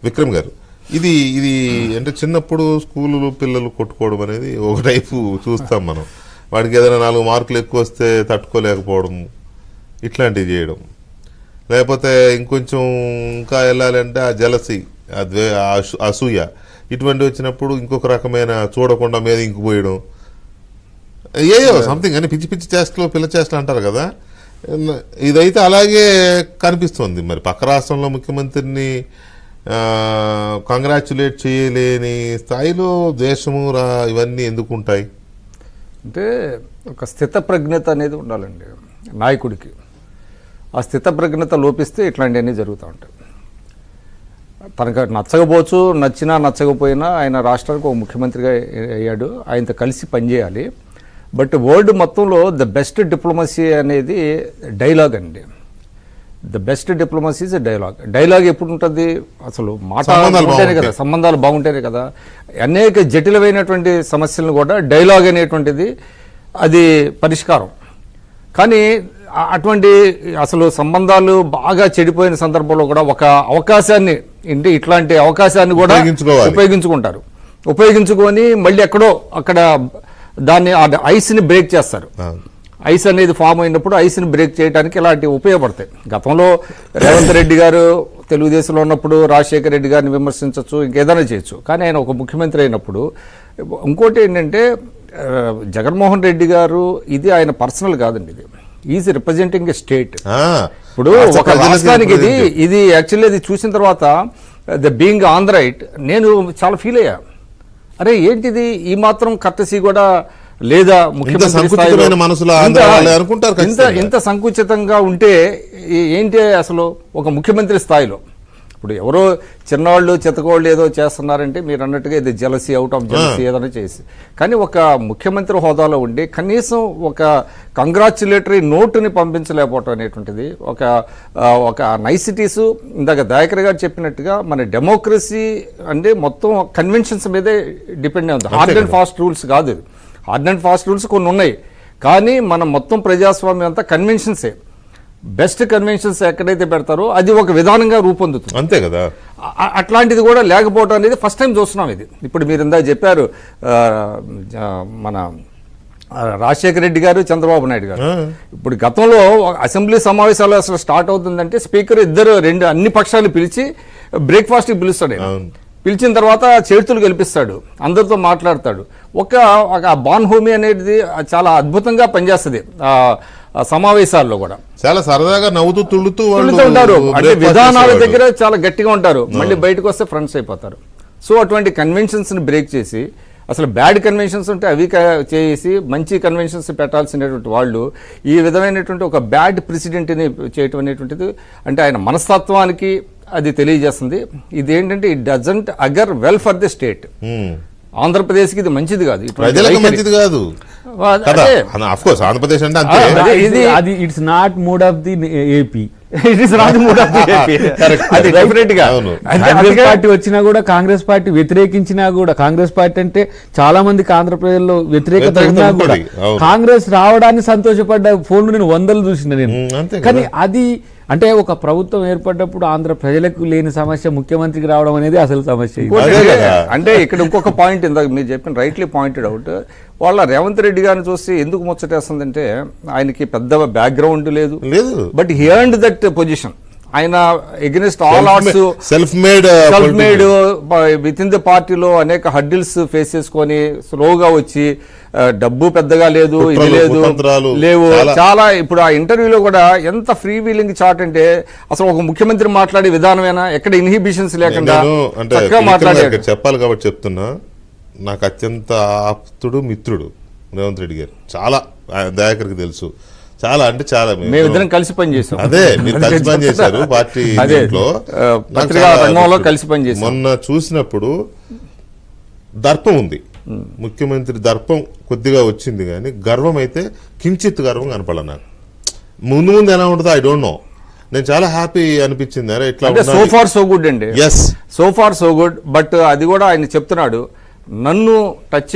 విక్రమ్ గారు, ఇది ఇది అంటే చిన్నప్పుడు స్కూలు పిల్లలు కొట్టుకోవడం అనేది ఒక టైపు చూస్తాం మనం. వాడికి ఏదైనా 4 మార్కులు ఎక్కువ వస్తే తట్టుకోలేకపోవడం, ఇట్లాంటివి చేయడం. లేకపోతే ఇంకొంచెం ఇంకా వెళ్ళాలంటే ఆ జలసి, అసూయ, ఇటువంటి వచ్చినప్పుడు ఇంకొక రకమైన చూడకుండా మీద ఇంకిపోయడం, ఏయో సంథింగ్ అని పిచ్చి పిచ్చి చేష్టలు, పిల్ల చేష్టలు అంటారు కదా. ఇదైతే అలాగే కనిపిస్తుంది. మరి పక్క రాష్ట్రంలో ముఖ్యమంత్రిని కంగ్రాచ్యులేట్ చేయలేని స్థాయిలో ద్వేషము ఇవన్నీ ఎందుకు ఉంటాయి అంటే ఒక స్థితప్రజ్ఞత అనేది ఉండాలండి నాయకుడికి. ఆ స్థితప్రజ్ఞత లోపిస్తే ఇట్లాంటివన్నీ జరుగుతూ ఉంటాయి. తనకు నచ్చకపోవచ్చు, నచ్చినా నచ్చకపోయినా ఆయన రాష్ట్రానికి ఒక ముఖ్యమంత్రిగా అయ్యాడు, ఆయనతో కలిసి పనిచేయాలి. బట్ వరల్డ్ మొత్తంలో ద బెస్ట్ డిప్లొమసీ అనేది డైలాగ్ అండి. The best diplomacy is dialogue. Dialogue ఎప్పుడు ఉంటుంది? అసలు మాట్లాడుతూనే కదా, సంబంధాలు బాగుంటేనే కదా. అనేక జటిలమైనటువంటి సమస్యలను కూడా డైలాగ్ అనేటువంటిది అది పరిష్కారం. కానీ అటువంటి అసలు సంబంధాలు బాగా చెడిపోయిన సందర్భంలో కూడా ఒక అవకాశాన్ని, అంటే ఇట్లాంటి అవకాశాన్ని కూడా ఉపయోగించుకుంటారు. ఉపయోగించుకొని మళ్ళీ ఎక్కడో అక్కడ దాన్ని ఐస్ని బ్రేక్ చేస్తారు. ఐస్ అనేది ఫామ్ అయినప్పుడు ఐస్ని బ్రేక్ చేయడానికి ఇలాంటివి ఉపయోగపడతాయి. గతంలో రేవంత్ రెడ్డి గారు తెలుగుదేశంలో ఉన్నప్పుడు రాజశేఖర రెడ్డి గారిని విమర్శించవచ్చు, ఇంకేదైనా చేయొచ్చు. కానీ ఆయన ఒక ముఖ్యమంత్రి అయినప్పుడు ఇంకోటి ఏంటంటే, జగన్మోహన్ రెడ్డి గారు ఇది ఆయన పర్సనల్ కాదండి, ఇది ఈజ్ రిప్రజెంటింగ్ ఎ స్టేట్. ఇప్పుడు ఒక రాష్ట్రానికి ఇది యాక్చువల్లీ అది చూసిన తర్వాత the being on the right నేను చాలా ఫీల్ అయ్యా. అరే ఏంటిది, ఈ మాత్రం కర్టసీ కూడా లేదా? ముఖ్యమంత్రి ఇంత సంకుచితంగా ఉంటే ఏంటి అసలు ఒక ముఖ్యమంత్రి స్థాయిలో? ఇప్పుడు ఎవరో చిన్నవాళ్ళు చితకోళ్ళు ఏదో చేస్తున్నారంటే మీరు అన్నట్టుగా ఇది జలసీ, అవుట్ ఆఫ్ జలసీ ఏదైనా చేసి, కానీ ఒక ముఖ్యమంత్రి హోదాలో ఉండి కనీసం ఒక కంగ్రాచ్యులేటరీ నోటుని పంపించలేకపోవటం అనేటువంటిది ఒక నైసిటీస్. ఇందాక దయాకర్ గారు చెప్పినట్టుగా మన డెమోక్రసీ అంటే మొత్తం కన్వెన్షన్స్ మీదే డిపెండ్ అవుతుంది. హార్డ్ అండ్ ఫాస్ట్ రూల్స్ కాదు. హార్డ్ అండ్ ఫాస్ట్ రూల్స్ కొన్ని ఉన్నాయి, కానీ మనం మొత్తం ప్రజాస్వామ్యం అంతా కన్వెన్షన్సే. బెస్ట్ కన్వెన్షన్స్ ఎక్కడైతే పెడతారో అది ఒక విధానంగా రూపొందుతుంది, అంతే కదా. అట్లాంటిది కూడా లేకపోవడం అనేది ఫస్ట్ టైం చూస్తున్నాం. ఇది ఇప్పుడు మీరు ఇందాక చెప్పారు, మన రాజశేఖర రెడ్డి గారు, చంద్రబాబు నాయుడు గారు. ఇప్పుడు గతంలో అసెంబ్లీ సమావేశాలు అసలు స్టార్ట్ అవుతుందంటే స్పీకర్ అన్ని పక్షాలు పిలిచి బ్రేక్ఫాస్ట్కి పిలుస్తాడు. పిలిచిన తర్వాత చేతులు గెలిపిస్తాడు, అందరితో మాట్లాడతాడు. ఒక బాన్ హోమీ అనేది చాలా అద్భుతంగా పనిచేస్తుంది. సమావేశాల్లో కూడా చాలా సరదాగా నవ్వుతూ తుళ్ళుతూ ఉంటారు. అంటే విధానాల దగ్గర చాలా గట్టిగా ఉంటారు, మళ్ళీ బయటకు వస్తే ఫ్రెండ్స్ అయిపోతారు. సో అటువంటి కన్వెన్షన్స్ ని బ్రేక్ చేసి, అసలు బ్యాడ్ కన్వెన్షన్స్ ఉంటే అవి చేసి మంచి కన్వెన్షన్స్ పెట్టాల్సినటువంటి వాళ్ళు ఈ విధమైనటువంటి ఒక బ్యాడ్ ప్రెసిడెంట్ని చేయటం అనేటువంటిది అంటే ఆయన మనస్తత్వానికి అది తెలియజేస్తుంది. ఇదేంటంటే it doesn't agar well for the state. ఆంధ్రప్రదేశ్కి ఇది మంచిది కాదు, మంచిది కాదు. ఆంధ్రప్రదేశ్ అంటే it's not mood of the AP. Congress party వచ్చినా కూడా, కాంగ్రెస్ పార్టీ వ్యతిరేకించినా కూడా, కాంగ్రెస్ పార్టీ అంటే చాలా మందికి ఆంధ్రప్రదేశ్ లో వ్యతిరేకత ఉన్నా కూడా కాంగ్రెస్ రావడాన్ని సంతోషపడ్డ ఫోన్లు నేను 100 చూసిన నేను. కానీ అది అంటే ఒక ప్రభుత్వం ఏర్పడ్డప్పుడు ఆంధ్ర ప్రజలకు లేని సమస్య ముఖ్యమంత్రికి రావడం అనేది అసలు సమస్య. అంటే ఇక్కడ ఇంకొక పాయింట్ ఇందాక మీరు చెప్పిన రైట్లీ పాయింటెడ్ అవుట్. వాళ్ళ రేవంత్ రెడ్డి గారిని చూస్తే ఎందుకు ముచ్చటేస్తుందంటే ఆయనకి పెద్ద బ్యాక్గ్రౌండ్ లేదు, but he earned that position. ఆయన against all odds, self made within the పార్టీలో అనేక హర్డిల్స్ ఫేస్ చేసుకొని స్లోగా వచ్చి, డబ్బు పెద్దగా లేదు, ఇది లేవు చాలా. ఇప్పుడు ఆ ఇంటర్వ్యూలో కూడా ఎంత ఫ్రీ వీలింగ్ చాట్ అంటే అసలు ఒక ముఖ్యమంత్రి మాట్లాడే విధానమేనా, ఎక్కడ ఇన్హిబిషన్స్ లేకుండా మాట్లాడారు. చెప్పాలి కాబట్టి చెప్తున్నా, నాకు అత్యంత ఆప్తుడు మిత్రుడు రేవంత్ రెడ్డి గారు. చాలా దయాకర్కి తెలుసు, చాలా అంటే చాలా. మేమిద్దరం కలిసి పనిచేసాం. అదే మీరు కలిసి పనిచేశారు పార్టీ కలిసి పనిచేసాం. మొన్న చూసినప్పుడు దర్పం ఉంది, ముఖ్యమంత్రి దర్పం కొద్దిగా వచ్చింది, కానీ గర్వం అయితే కించిత్ గర్వం కనపడాలి నాకు. ముందు ఎలా ఉంటుందో ఐ డోంట్ నో. నేను చాలా హ్యాపీ అనిపించింది. అరే ఇట్లా సో ఫార్ సో గుడ్ అండి. Yes, so far so good. But అది కూడా ఆయన చెప్తున్నాడు, నన్ను టచ్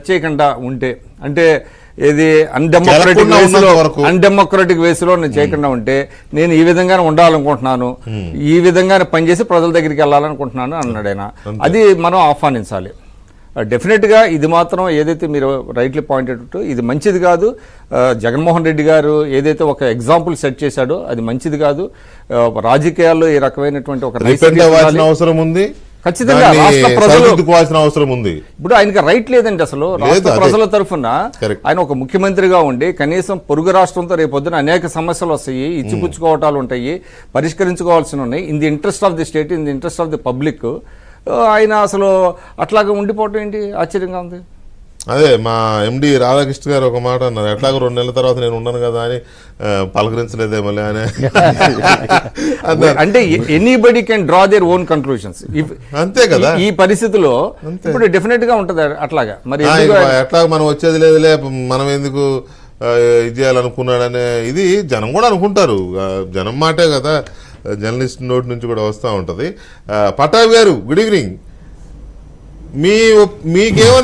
చేయకుండా ఉంటే అంటే ఏది అన్డెమోక్రటిక్ జరగకుండా వేస్లో ఉన్నంత వరకు. అన్డెమోక్రటిక్ వేస్లో నేను చేయకుండా ఉంటే నేను ఈ విధంగానే ఉండాలనుకుంటున్నాను, ఈ విధంగానే పనిచేసి ప్రజల దగ్గరికి వెళ్ళాలనుకుంటున్నాను అన్నాడు ఆయన. అది మనం ఆహ్వానించాలి. డెఫినెట్గా ఇది మాత్రం ఏదైతే మీరు రైట్లీ పాయింటెడ్ ఇది మంచిది కాదు. జగన్మోహన్ రెడ్డి గారు ఏదైతే ఒక ఎగ్జాంపుల్ సెట్ చేశాడో అది మంచిది కాదు. రాజకీయాల్లో ఈ రకమైనటువంటి ఒక రిపెంట్ అవ్వాల్సిన అవసరం ఉంది, ఖచ్చితంగా దాన్ని రాష్ట్ర ప్రజలు సరిదిద్దుకోవాల్సిన అవసరం ఉంది. ఇప్పుడు ఆయనకి రైట్ లేదండి అసలు. రాష్ట్ర అదే. ప్రజల తరఫున Correct. ఆయన ఒక ముఖ్యమంత్రిగా ఉండి కనీసం పొరుగు రాష్ట్రంతో రేపొద్దున అనేక సమస్యలు వస్తాయి, ఇచ్చిపుచ్చుకోవటాలు ఉంటాయి, పరిష్కరించుకోవాల్సి ఉన్నాయి. In the interest of the state, in the interest of the public ఆయన అసలు అట్లాగా ఉండిపోవటం ఏంటి ఆశ్చర్యంగా ఉంది. అదే మా ఎండి రాధాకృష్ణ గారు ఒక మాట అన్నారు, ఎట్లాగో 2 నెలల తర్వాత నేను ఉన్నాను కదా అని పలకరించలేదే మళ్ళీ అని అన్నారు. అంటే anybody can draw their own conclusions. అంతే కదా. ఈ పరిస్థితిలో ఇప్పుడు డెఫినెట్ గా ఉంటది అట్లాగా. మరి ఎట్లా మనం వచ్చేది లేదులే, మనం ఎందుకు ఇది చేయాలనుకున్నాడనే ఇది జనం కూడా అనుకుంటారు. జనం మాటే కదా, జర్నలిస్ట్ నోటి నుంచి కూడా వస్తూ ఉంటది. పటాబ్ గారు గుడ్ ఈవినింగ్. మీకేమనిపి